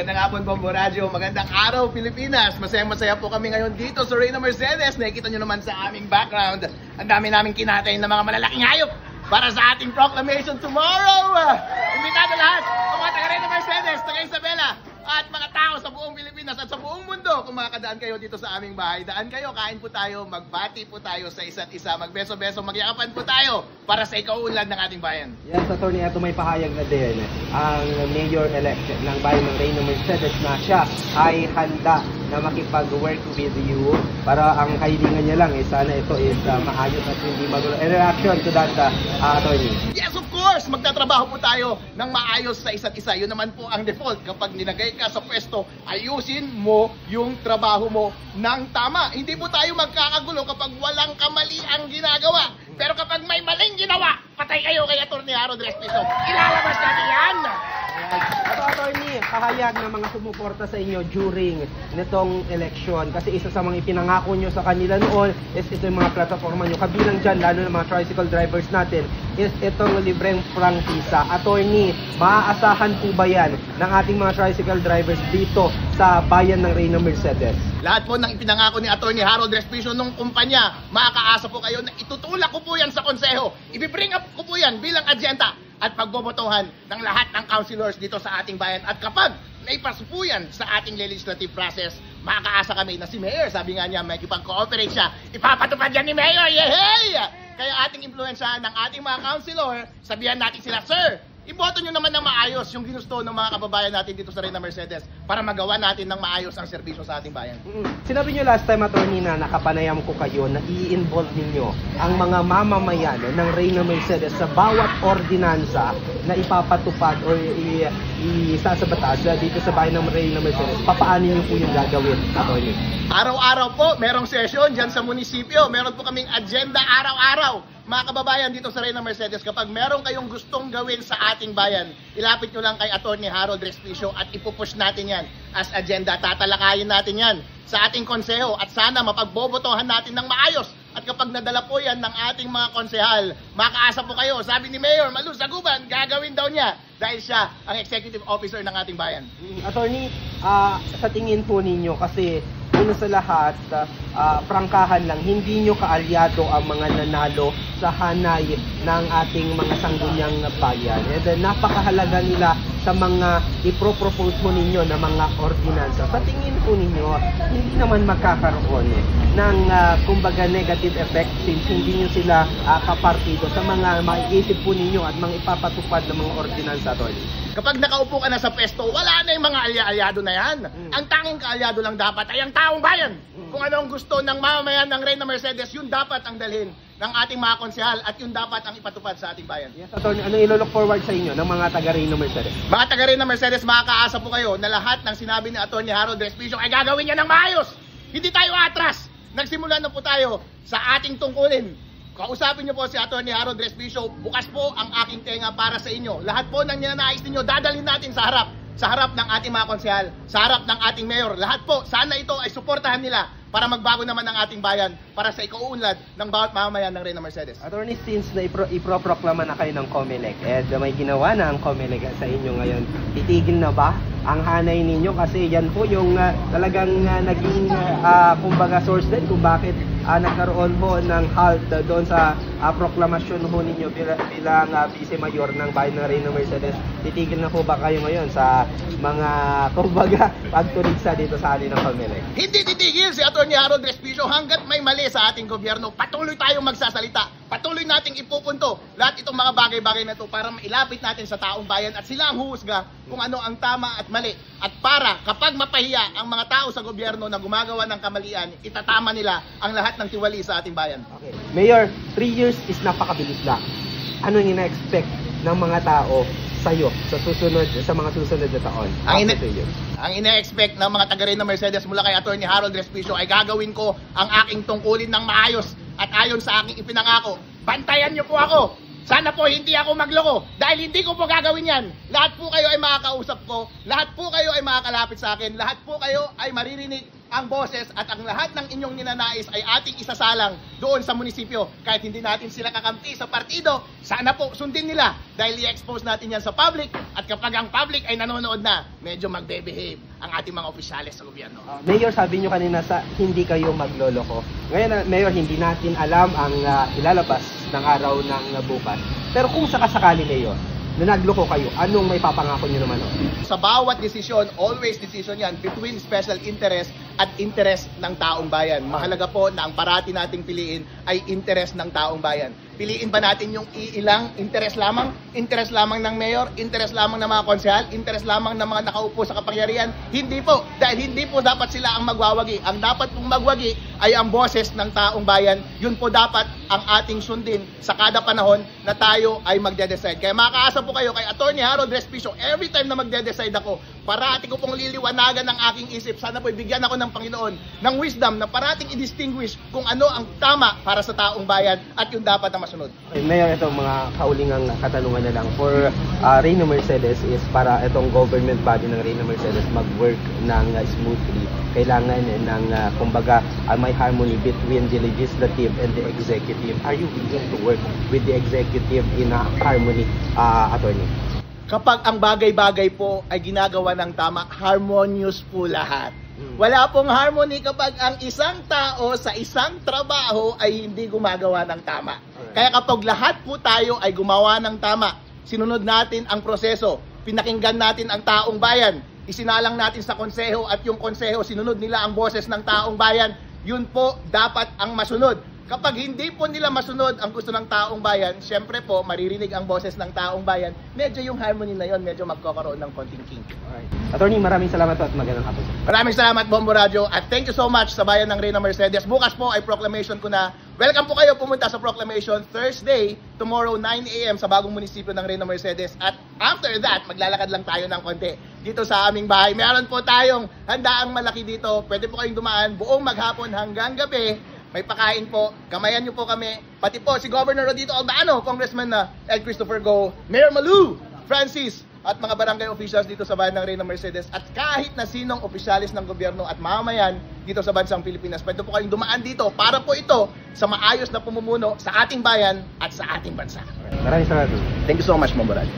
Magandang hapon, Bombo Radio. Magandang araw, Pilipinas. Masayang-masaya po kami ngayon dito sa Reyna Mercedes. Nakikita nyo naman sa aming background. Ang dami namin kinatay ng mga malalaking hayop para sa ating proclamation tomorrow. Imbitado lahat, mga taga Reyna Mercedes, taga Isabela, at mga tao sa buong Pilipinas at sa buong mundo. Kung makakadaan kayo dito sa aming bahay, daan kayo, kain po tayo, magbati po tayo sa isa't isa, magbeso-beso, magyakapan po tayo para sa ikauunlad ng ating bayan. Yes, Atty. Ito may pahayag na din ang mayor-elect ng bayan ng Reyna Mercedes na siya ay handa na makipag-work with you para ang kahilingan niya lang sana ito is maayos at hindi magulo. In reaction to that, Atty. Yes, of course! Magtatrabaho po tayo ng maayos sa isa't isa. Yun naman po ang default. Kapag nilagay ka sa pwesto, ayusin mo yung trabaho mo ng tama. Hindi po tayo magkakagulo kapag walang kamali ang ginagawa. Pero kapag may maling ginawa, patay kayo kay Atty. Harold Respiso. Ilalabas natin yan! Ito, Atty. Pahayag ng mga sumuporta sa inyo during nitong election kasi isa sa mga ipinangako nyo sa kanila noon is ito yung mga plataforma nyo. Kabilang dyan, lalo ng mga tricycle drivers natin, is itong libreng prangkisa. Atty. Maaasahan po ba yan ng ating mga tricycle drivers dito sa bayan ng Reyna Mercedes? Lahat po ng ipinangako ni Atty. Harold Respiso nung kumpanya, makakaasa po kayo na itutulak ko po yan sa konseho. Ibibring up ko po yan bilang agenda at pagbobotohan ng lahat ng councilors dito sa ating bayan. At kapag naipasa po yan sa ating legislative process, makakaasa kami na si Mayor, sabi nga niya, may kipag-cooperate siya, ipapatupad yan ni Mayor, yehey! Kaya ating impluensyahan ng ating mga councilor, sabihan natin sila, Sir, iboto nyo naman ng maayos yung ginusto ng mga kababayan natin dito sa Reyna Mercedes para magawa natin ng maayos ang serbisyo sa ating bayan. Sinabi nyo last time, Atty. Na nakapanayam ko kayo na i-involve ninyo ang mga mamamayan ng Reyna Mercedes sa bawat ordinansa na ipapatupad o isasabatas dito sa bayan ng Reyna Mercedes. Papaano nyo po yung gagawin, Atty.? Araw-araw po, merong session dyan sa munisipyo. Meron po kaming agenda araw-araw. Mga kababayan dito sa Reyna Mercedes, kapag meron kayong gustong gawin sa ating bayan, ilapit nyo lang kay Atty. Harold Respiso at ipupush natin yan as agenda. Tatalakayin natin yan sa ating konseho at sana mapagbobotohan natin ng maayos. At kapag nadala po yan ng ating mga konsehal, makaasa po kayo. Sabi ni Mayor Malu Saguban, gagawin daw niya dahil siya ang executive officer ng ating bayan. Atty. Sa tingin po ninyo kasi una sa lahat, prangkahan lang, hindi nyo kaalyado ang mga nanalo sa hanay ng ating mga sangguniang bayan. And then, napakahalaga nila sa mga ipropropose mo ninyo na mga ordinansa. Sa tingin po ninyo, hindi naman magkakaroon ng kumbaga negative effect since hindi nyo sila kapartido sa mga maiisip po ninyo at mga ipapatupad ng mga ordinansa, Atty. Kapag nakaupo ka na sa pesto, wala na yung mga alya-alyado na yan. Ang tanging kaalyado lang dapat ay ang taong bayan. Kung ano ang gusto ng mamamayan ng Reyna Mercedes, yun dapat ang dalhin ng ating mga konsehal at yun dapat ang ipatupad sa ating bayan. Yes, Atty. Ano ilo-look forward sa inyo ng mga taga Reyna Mercedes? Mga taga Reyna Mercedes, makakaasa po kayo na lahat ng sinabi ni Atty. Harold Respiso ay gagawin niya ng maayos. Hindi tayo atras. Nagsimula na po tayo sa ating tungkulin. Kausapin niyo po si Atty. Harold Respiso, bukas po ang aking tenga para sa inyo. Lahat po ng ninanais ninyo, dadalhin natin sa harap ng ating mga konsehal, sa harap ng ating mayor. Lahat po, sana ito ay suportahan nila para magbago naman ang ating bayan para sa ikauunlad ng bawat mamamayan ng Reyna Mercedes. Attorney, since na iproproklama na kayo ng COMELEC at may ginawa na ang COMELEC sa inyo ngayon, titigil na ba ang hanay ninyo? Kasi yan po yung talagang naging kumbaga source din kung bakit nagkaroon po ng halt doon sa proklamasyon ho ninyo bilang Vice Mayor ng bayan ng Reyna Mercedes. Titigil na po ba kayo ngayon sa mga kumbaga pagturigsa dito sa atin ng COMELEC? Hindi titigil si Atty. Harold Respiso hanggat may mali sa ating gobyerno. Patuloy tayong magsasalita. Patuloy nating ipupunto lahat itong mga bagay-bagay na ito para mailapit natin sa taong bayan at sila ang huhusga kung ano ang tama at mali. At para kapag mapahiya ang mga tao sa gobyerno na gumagawa ng kamalian, itatama nila ang lahat ng tiwali sa ating bayan. Okay. Mayor, 3 years is napakabilis lang. Ano yung ina-expect ng mga tao sa'yo sa mga susunod na taon? Ang ina-expect ng mga taga Reyna Mercedes mula kay Atty. Harold Respiso ay gagawin ko ang aking tungkulin ng maayos at ayon sa aking ipinangako. Bantayan niyo po ako. Sana po hindi ako magloko dahil hindi ko po gagawin yan. Lahat po kayo ay makakausap ko, lahat po kayo ay makakalapit sa akin, lahat po kayo ay maririnig ang boses at ang lahat ng inyong ninanais ay ating isasalang doon sa munisipyo. Kahit hindi natin sila kakampi sa partido, sana po sundin nila dahil i-expose natin yan sa public at kapag ang public ay nanonood na, medyo magbe-behave ang ating mga opisyales sa gobyerno. Mayor, sabi nyo kanina sa hindi kayo magloloko. Ngayon, Mayor, hindi natin alam ang ilalabas ng araw ng bukas. Pero kung sakasakali, Mayor, na nagloko kayo, anong may papangako nyo naman? Sa bawat desisyon, always decision yan between special interest at interest ng taong bayan. Mahalaga po na ang parati nating piliin ay interest ng taong bayan. Piliin ba natin yung ilang interest lamang? Interest lamang ng mayor? Interest lamang ng mga konsehal? Interest lamang ng mga nakaupo sa kapangyarihan? Hindi po. Dahil hindi po dapat sila ang magwawagi. Ang dapat pong magwagi ay ang boses ng taong bayan. Yun po dapat ang ating sundin sa kada panahon na tayo ay magde-decide. Kaya makakaasa po kayo kay Attorney Harold Respicio, every time na magde-decide ako, parati ko pong liliwanagan ng aking isip. Sana po ibigyan ako ng Panginoon ng wisdom na parating i-distinguish kung ano ang tama para sa taong bayan at yung dapat na masunod. Okay, Mayor, itong mga kaulingang katanungan na lang. For Reyna Mercedes is para itong government body ng Reyna Mercedes mag-work ng smoothly. Kailangan ng, kumbaga, may harmony between the legislative and the executive. Are you willing to work with the executive in a harmony, Attorney? Kapag ang bagay-bagay po ay ginagawa ng tama, harmonious po lahat. Wala pong harmony kapag ang isang tao sa isang trabaho ay hindi gumagawa ng tama. Kaya kapag lahat po tayo ay gumawa ng tama, sinunod natin ang proseso, pinakinggan natin ang taong bayan, isinalang natin sa konseho at yung konseho sinunod nila ang boses ng taong bayan, yun po dapat ang masunod. Kapag hindi po nila masunod ang gusto ng taong bayan, syempre po, maririnig ang boses ng taong bayan, medyo yung harmony na yon medyo magkakaroon ng konting kink. Alright. Attorney, maraming salamat po at magandang hapon. Maraming salamat, Bombo Radio, at thank you so much sa bayan ng Reyna Mercedes. Bukas po ay proclamation ko na. Welcome po kayo pumunta sa proclamation Thursday, tomorrow 9 AM sa bagong munisipyo ng Reyna Mercedes. At after that, maglalakad lang tayo ng konti dito sa aming bahay. Meron po tayong handaang malaki dito. Pwede po kayong dumaan buong maghapon hanggang gabi. May pakain po, kamayan nyo po kami. Pati po si Governor Rodito Aldaano, Congressman na Ed Christopher Go, Mayor Malu, Francis, at mga barangay officials dito sa bayan ng Reyna Mercedes, at kahit na sinong opisyalis ng gobyerno at mamamayan dito sa bansang Pilipinas. Pwede po kayong dumaan dito para po ito sa maayos na pumumuno sa ating bayan at sa ating bansa. Maraming salamat. Thank you so much, Mambo Radio.